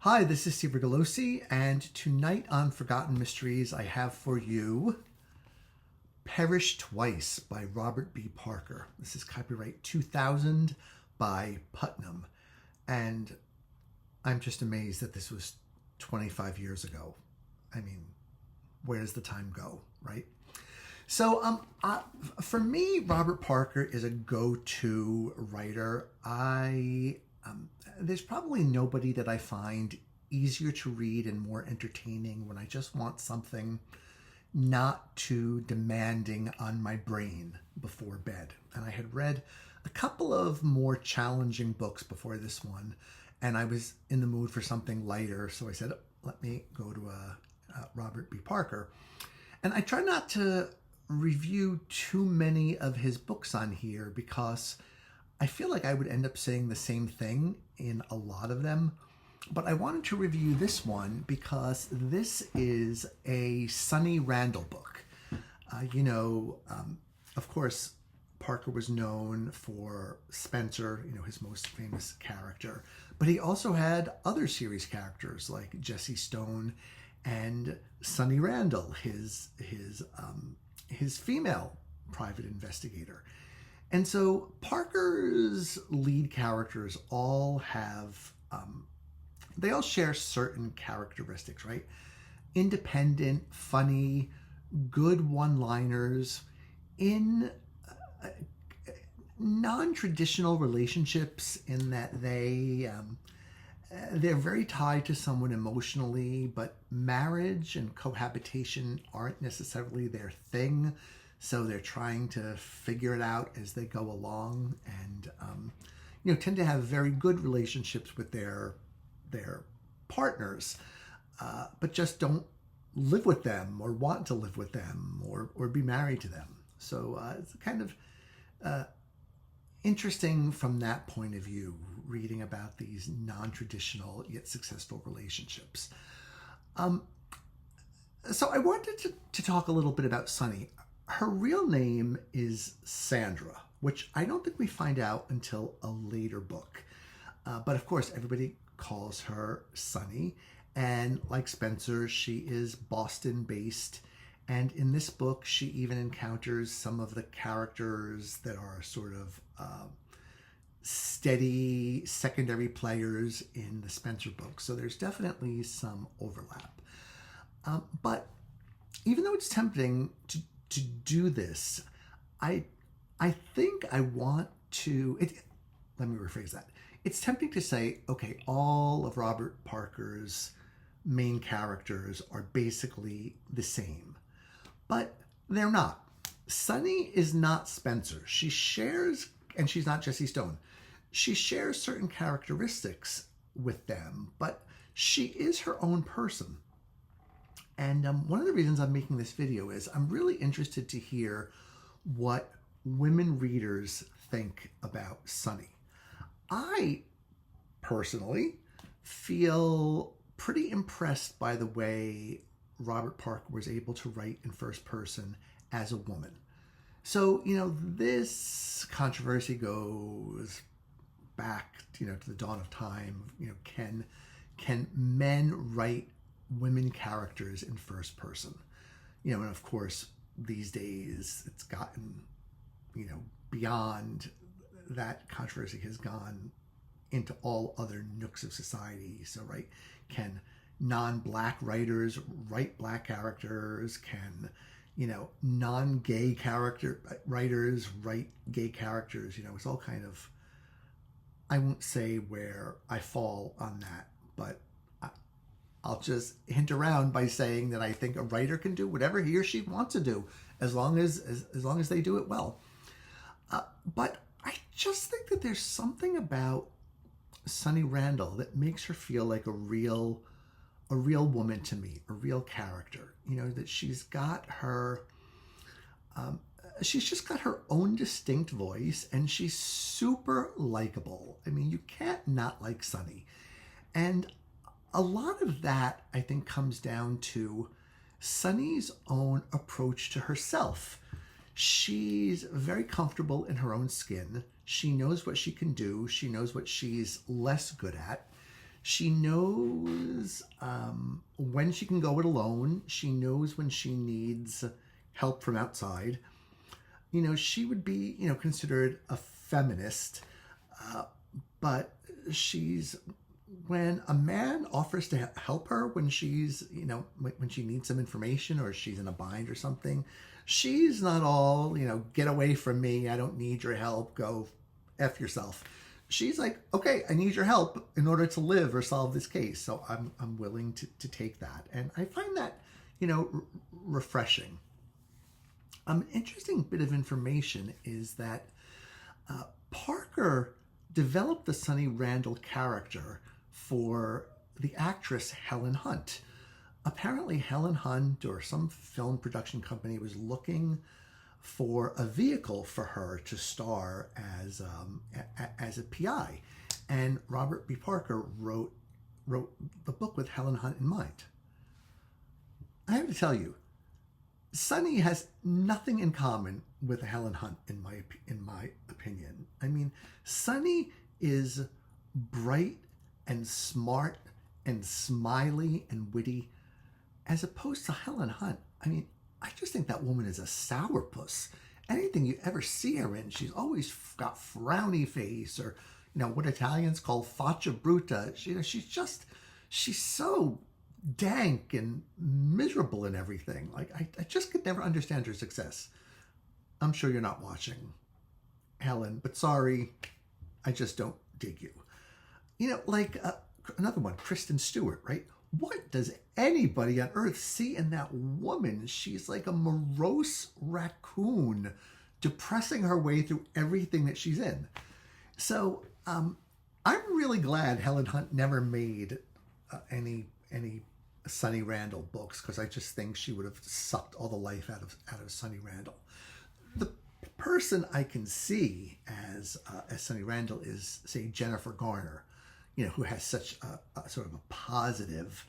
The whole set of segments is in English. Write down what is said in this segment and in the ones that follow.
Hi, this is Steve Rigolosi, and tonight on Forgotten Mysteries, I have for you Perish Twice by Robert B. Parker. This is copyright 2000 by Putnam, and I'm just amazed that this was 25 years ago. I mean, where does the time go, right? So, for me, Robert Parker is a go-to writer. There's probably nobody that I find easier to read and more entertaining when I just want something not too demanding on my brain before bed. And I had read a couple of more challenging books before this one, and I was in the mood for something lighter, so I said, let me go to Robert B. Parker. And I try not to review too many of his books on here because I feel like I would end up saying the same thing in a lot of them. But I wanted to review this one because this is a Sunny Randall book. Of course, Parker was known for Spenser, his most famous character. But he also had other series characters like Jessie Stone and Sunny Randall, his female private investigator. And so Parker's lead characters all have, they all share certain characteristics, right? Independent, funny, good one-liners in non-traditional relationships in that they're very tied to someone emotionally, but marriage and cohabitation aren't necessarily their thing. So they're trying to figure it out as they go along, and tend to have very good relationships with their partners, but just don't live with them or want to live with them or be married to them. So it's kind of interesting from that point of view, reading about these non-traditional yet successful relationships. So I wanted to talk a little bit about Sunny. Her real name is Sandra, which I don't think we find out until a later book. But of course, everybody calls her Sunny. And like Spenser, she is Boston-based. And in this book, she even encounters some of the characters that are sort of steady secondary players in the Spenser book. So there's definitely some overlap. But even though it's tempting to do this, I think I want to, let me rephrase that. It's tempting to say, okay, all of Robert Parker's main characters are basically the same, but they're not. Sunny is not Spenser. She shares, and she's not Jessie Stone. She shares certain characteristics with them, but she is her own person. And one of the reasons I'm making this video is I'm really interested to hear what women readers think about Sunny. I personally feel pretty impressed by the way Robert Parker was able to write in first person as a woman. So, this controversy goes back, to the dawn of time. Can men write women characters in first person? And of course, these days it's gotten, beyond that. Controversy has gone into all other nooks of society. So, right, can non-black writers write black characters? Can, non-gay writers write gay characters? It's all kind of, I won't say where I fall on that, but I'll just hint around by saying that I think a writer can do whatever he or she wants to do as long as they do it well. But I just think that there's something about Sunny Randall that makes her feel like a real woman to me, a real character. That she's got her, she's just got her own distinct voice, and she's super likable. I mean, you can't not like Sunny. And a lot of that, I think, comes down to Sunny's own approach to herself. She's very comfortable in her own skin. She knows what she can do. She knows what she's less good at. She knows when she can go it alone. She knows when she needs help from outside. She would be, considered a feminist, but when a man offers to help her when she's, when she needs some information or she's in a bind or something, she's not all, get away from me. I don't need your help. Go F yourself. She's like, okay, I need your help in order to live or solve this case. So I'm willing to take that. And I find that, refreshing. An interesting bit of information is that Parker developed the Sunny Randall character for the actress Helen Hunt. Apparently Helen Hunt or some film production company was looking for a vehicle for her to star as a PI. And Robert B. Parker wrote the book with Helen Hunt in mind. I have to tell you, Sunny has nothing in common with Helen Hunt in my opinion. I mean, Sunny is bright and smart and smiley and witty, as opposed to Helen Hunt. I mean, I just think that woman is a sourpuss. Anything you ever see her in, she's always got frowny face, or what Italians call faccia bruta. She's so dank and miserable in everything. Like, I just could never understand her success. I'm sure you're not watching, Helen, but sorry, I just don't dig you. Another one, Kristen Stewart, right? What does anybody on earth see in that woman? She's like a morose raccoon depressing her way through everything that she's in. So I'm really glad Helen Hunt never made any Sunny Randall books, because I just think she would have sucked all the life out of Sunny Randall. The person I can see as Sunny Randall is, say, Jennifer Garner, who has such a sort of a positive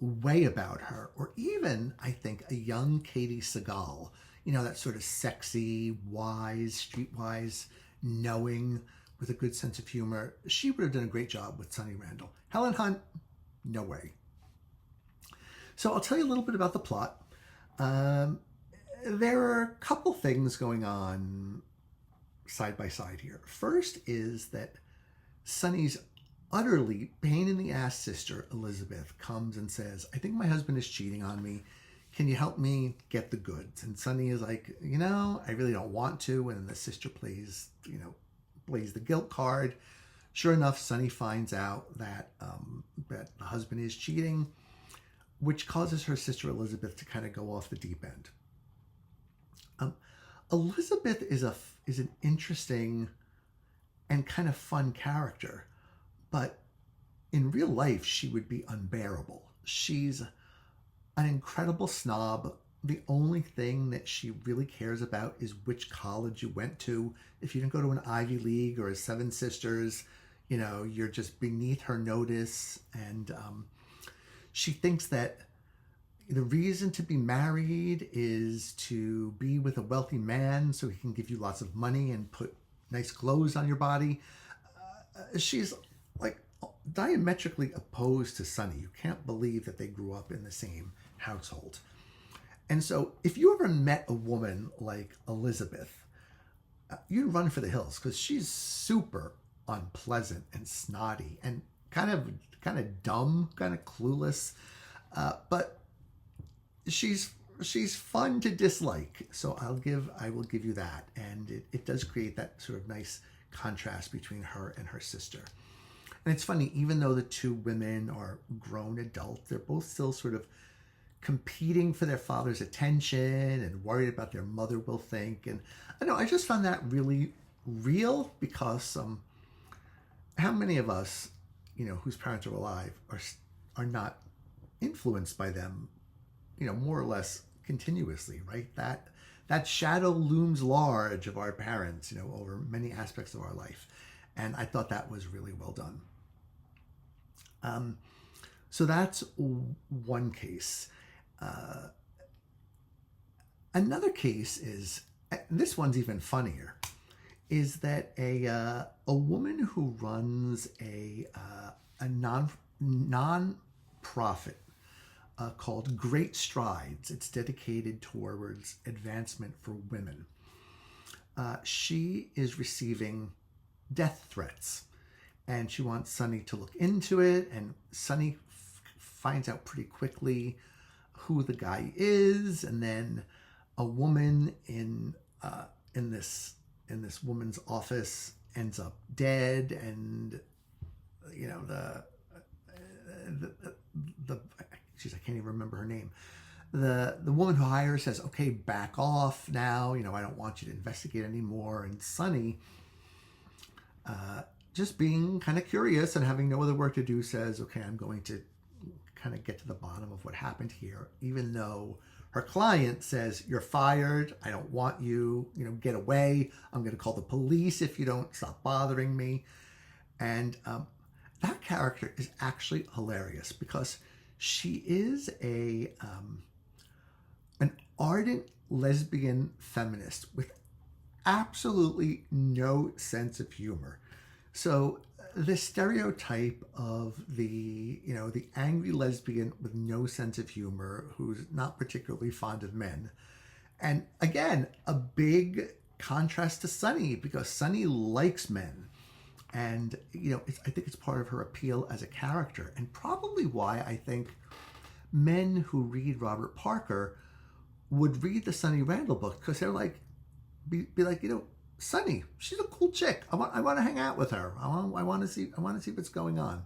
way about her, or even, I think, a young Katie Sagal, that sort of sexy, wise, streetwise, knowing, with a good sense of humor. She would have done a great job with Sunny Randall. Helen Hunt, no way. So I'll tell you a little bit about the plot. There are a couple things going on side by side here. First is that Sunny's utterly pain-in-the-ass sister, Elizabeth, comes and says, I think my husband is cheating on me. Can you help me get the goods? And Sunny is like, I really don't want to. And then the sister plays the guilt card. Sure enough, Sunny finds out that the husband is cheating, which causes her sister Elizabeth to kind of go off the deep end. Elizabeth is an interesting and kind of fun character, but in real life, she would be unbearable. She's an incredible snob. The only thing that she really cares about is which college you went to. If you didn't go to an Ivy League or a Seven Sisters, you're just beneath her notice. And she thinks that the reason to be married is to be with a wealthy man so he can give you lots of money and put nice clothes on your body. She's like diametrically opposed to Sunny. You can't believe that they grew up in the same household. And so if you ever met a woman like Elizabeth, you'd run for the hills, because she's super unpleasant and snotty and kind of dumb, kind of clueless. But she's fun to dislike. So I will give you that. And it does create that sort of nice contrast between her and her sister. And it's funny, even though the two women are grown adults, they're both still sort of competing for their father's attention and worried about their mother will think. And I just found that really real, because how many of us, whose parents are alive are not influenced by them, more or less continuously, right? That shadow looms large of our parents, over many aspects of our life. And I thought that was really well done. So that's one case. Another case is, this one's even funnier, is that a woman who runs a non-profit called Great Strides. It's dedicated towards advancement for women. She is receiving death threats, and she wants Sunny to look into it. And Sunny finds out pretty quickly who the guy is, and then a woman in this woman's office ends up dead, and you know the geez, I can't even remember her name. The woman who hires says, okay, back off now, I don't want you to investigate anymore. And Sunny, just being kind of curious and having no other work to do, says, okay, I'm going to kind of get to the bottom of what happened here, even though her client says, you're fired, I don't want you, get away, I'm going to call the police if you don't stop bothering me. And that character is actually hilarious because she is an ardent lesbian feminist with absolutely no sense of humor. So the stereotype of the angry lesbian with no sense of humor who's not particularly fond of men. And again, a big contrast to Sunny, because Sunny likes men. And, I think it's part of her appeal as a character, and probably why I think men who read Robert Parker would read the Sunny Randall book, because they're like, be like, Sunny, she's a cool chick. I want to hang out with her. I want to see what's going on.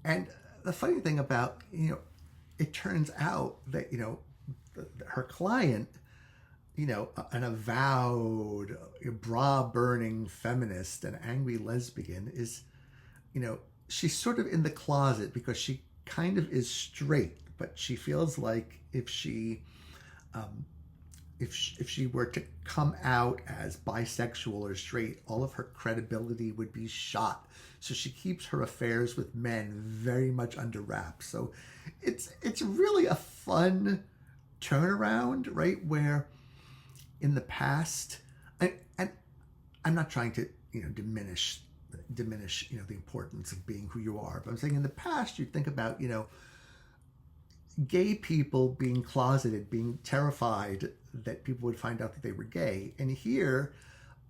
And the funny thing about, it turns out that, her client, an avowed, bra-burning feminist and angry lesbian is, she's sort of in the closet because she kind of is straight, but she feels like if she were to come out as bisexual or straight, all of her credibility would be shot. So she keeps her affairs with men very much under wraps. So it's really a fun turnaround, right? Where in the past, and I'm not trying to diminish the importance of being who you are, but I'm saying in the past you think about gay people being closeted, being terrified that people would find out that they were gay, and here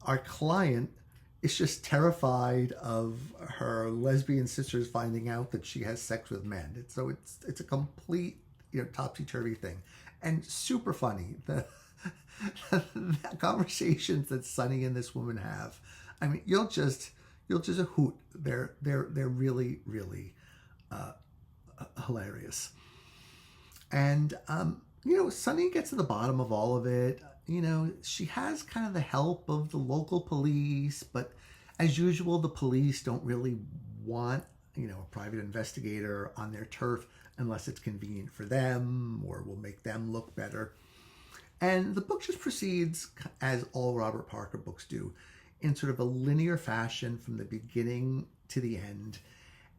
our client is just terrified of her lesbian sisters finding out that she has sex with men. So it's a complete topsy-turvy thing, and super funny. The conversations that Sunny and this woman have, I mean, you'll just hoot. They're really, really hilarious. And Sunny gets to the bottom of all of it. She has kind of the help of the local police, but as usual, the police don't really want a private investigator on their turf unless it's convenient for them or will make them look better. And the book just proceeds, as all Robert Parker books do, in sort of a linear fashion from the beginning to the end.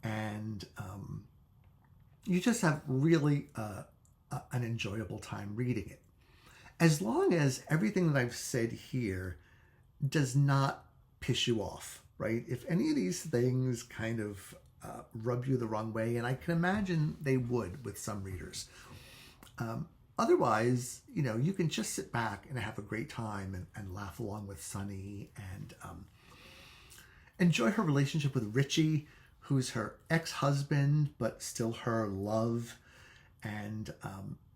And you just have really an enjoyable time reading it. As long as everything that I've said here does not piss you off, right? If any of these things kind of rub you the wrong way, and I can imagine they would with some readers. Otherwise, you can just sit back and have a great time and laugh along with Sunny and enjoy her relationship with Richie, who's her ex-husband, but still her love. And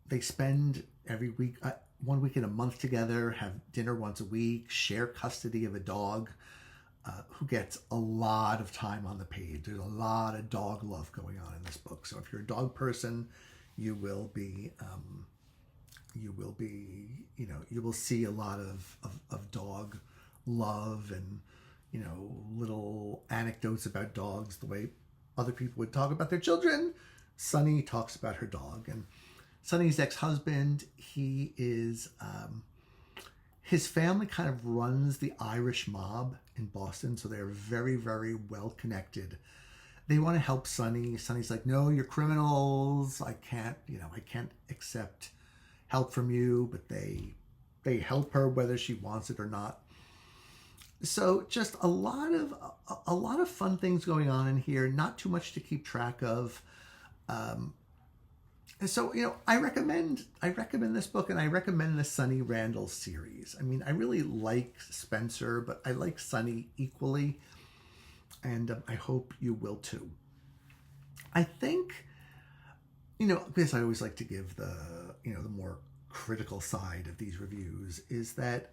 they spend every week, 1 week in a month together, have dinner once a week, share custody of a dog who gets a lot of time on the page. There's a lot of dog love going on in this book. So if you're a dog person, you will see a lot of dog love and, little anecdotes about dogs, the way other people would talk about their children. Sunny talks about her dog. And Sunny's ex-husband, he is, his family kind of runs the Irish mob in Boston, so they're very, very well connected. They want to help Sunny. Sunny's like, no, you're criminals. I can't accept help from you. But they they help her whether she wants it or not. So just a lot of fun things going on in here. Not too much to keep track of. So, I recommend this book, and I recommend the Sunny Randall series. I mean, I really like Spenser, but I like Sunny equally, and I hope you will too. I think, because I always like to give the more critical side of these reviews, is that,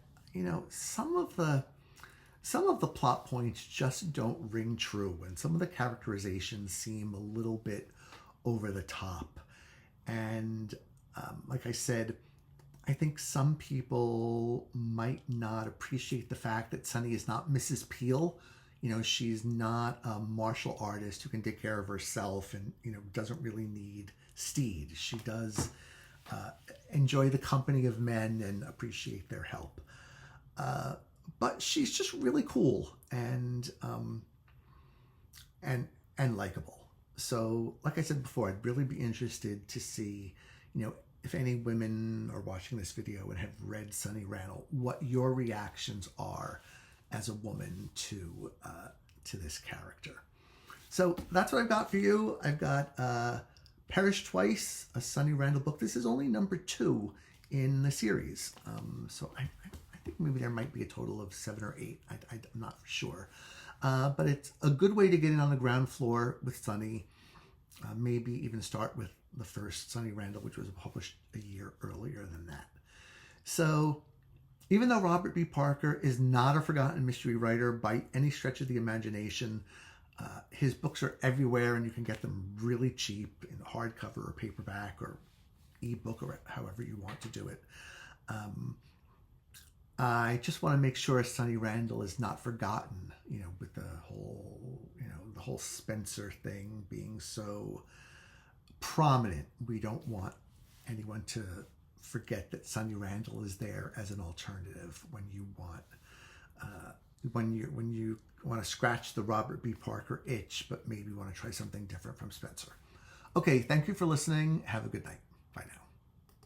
some of the plot points just don't ring true, and some of the characterizations seem a little bit over the top. And like I said, I think some people might not appreciate the fact that Sunny is not Mrs. Peel. She's not a martial artist who can take care of herself and, doesn't really need Steed. She does enjoy the company of men and appreciate their help. But she's just really cool and likable. So, like I said before, I'd really be interested to see, if any women are watching this video and have read Sunny Randall, what your reactions are as a woman to this character. So that's what I've got for you. I've got Perish Twice, a Sunny Randall book. This is only number 2 in the series. So I think maybe there might be a total of 7 or 8. I'm not sure. But it's a good way to get in on the ground floor with Sunny. Maybe even start with the first Sunny Randall, which was published a year earlier than that. So even though Robert B. Parker is not a forgotten mystery writer by any stretch of the imagination, his books are everywhere and you can get them really cheap in hardcover or paperback or ebook or however you want to do it. I just want to make sure Sunny Randall is not forgotten, with the whole Spenser thing being so prominent. We don't want anyone to forget that Sunny Randall is there as an alternative when you want to scratch the Robert B. Parker itch, but maybe want to try something different from Spenser. Okay, thank you for listening. Have a good night.